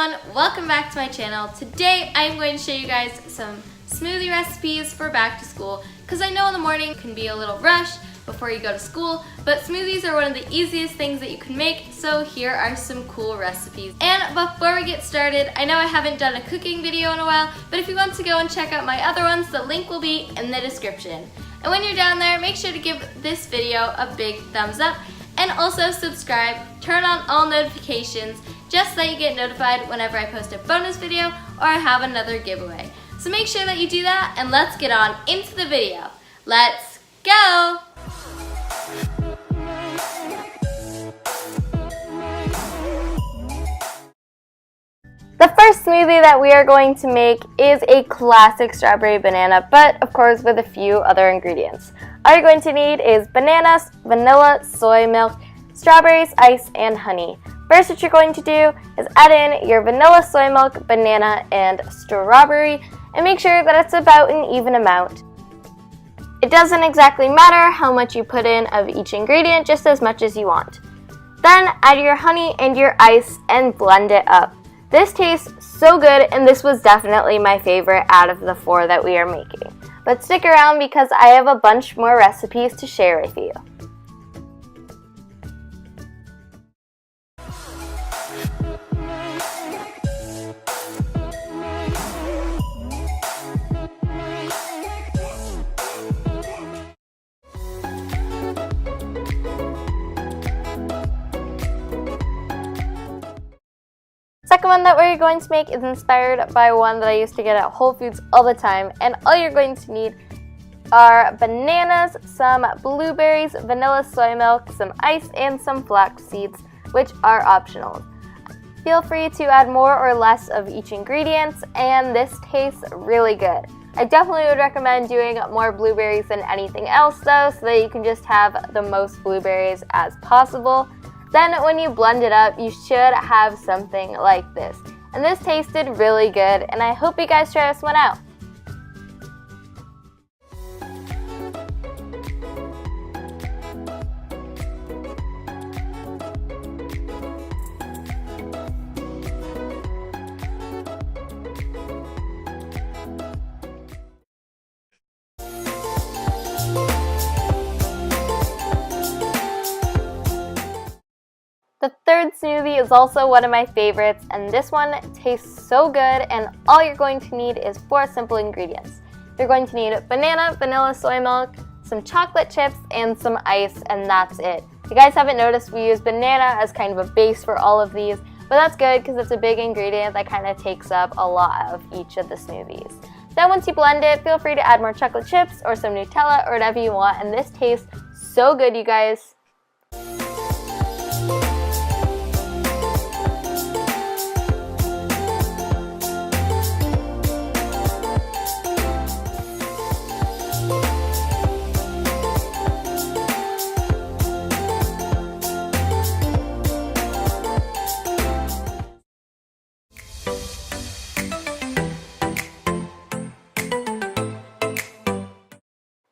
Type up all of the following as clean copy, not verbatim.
everyone, welcome back to my channel. Today I am going to show you guys some smoothie recipes for back to school because I know in the morning can be a little rushed before you go to school, but smoothies are one of the easiest things that you can make, so here are some cool recipes. And before we get started, I know I haven't done a cooking video in a while, but if you want to go and check out my other ones, the link will be in the description. And when you're down there, make sure to give this video a big thumbs up and also subscribe, turn on all notifications just so you get notified whenever I post a bonus video or I have another giveaway. So make sure that you do that and let's get on into the video. Let's go! The first smoothie that we are going to make is a classic strawberry banana, but of course with a few other ingredients. All you're going to need is bananas, vanilla, soy milk, strawberries, ice, and honey. First, what you're going to do is add in your vanilla, soy milk, banana, and strawberry, and make sure that it's about an even amount. It doesn't exactly matter how much you put in of each ingredient, just as much as you want. Then add your honey and your ice and blend it up. This tastes so good, and this was definitely my favorite out of the four that we are making. But stick around because I have a bunch more recipes to share with you. Second one that we're going to make is inspired by one that I used to get at Whole Foods all the time, and all you're going to need are bananas, some blueberries, vanilla, soy milk, some ice, and some flax seeds, which are optional. Feel free to add more or less of each ingredient, and this tastes really good. I definitely would recommend doing more blueberries than anything else though, so that you can just have the most blueberries as possible. Then when you blend it up, you should have something like this. And this tasted really good, and I hope you guys try this one out. The third smoothie is also one of my favorites, and this one tastes so good, and all you're going to need is 4 simple ingredients. You're going to need banana, vanilla, soy milk, some chocolate chips, and some ice, and that's it. If you guys haven't noticed, we use banana as kind of a base for all of these, but that's good because it's a big ingredient that kind of takes up a lot of each of the smoothies. Then once you blend it, feel free to add more chocolate chips or some Nutella or whatever you want, and this tastes so good, you guys.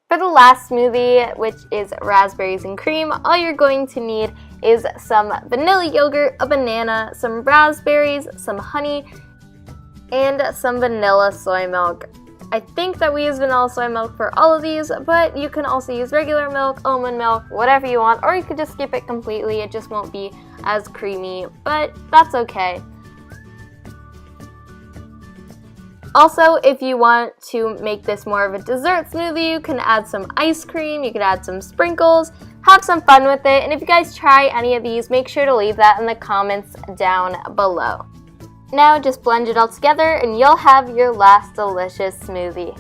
For the last smoothie, which is raspberries and cream, all you're going to need is some vanilla yogurt, a banana, some raspberries, some honey, and some vanilla soy milk. I think that we use vanilla soy milk for all of these, but you can also use regular milk, almond milk, whatever you want, or you could just skip it completely. It just won't be as creamy, but that's okay. Also, if you want to make this more of a dessert smoothie, you can add some ice cream, you can add some sprinkles, have some fun with it, and if you guys try any of these, make sure to leave that in the comments down below. Now just blend it all together and you'll have your last delicious smoothie.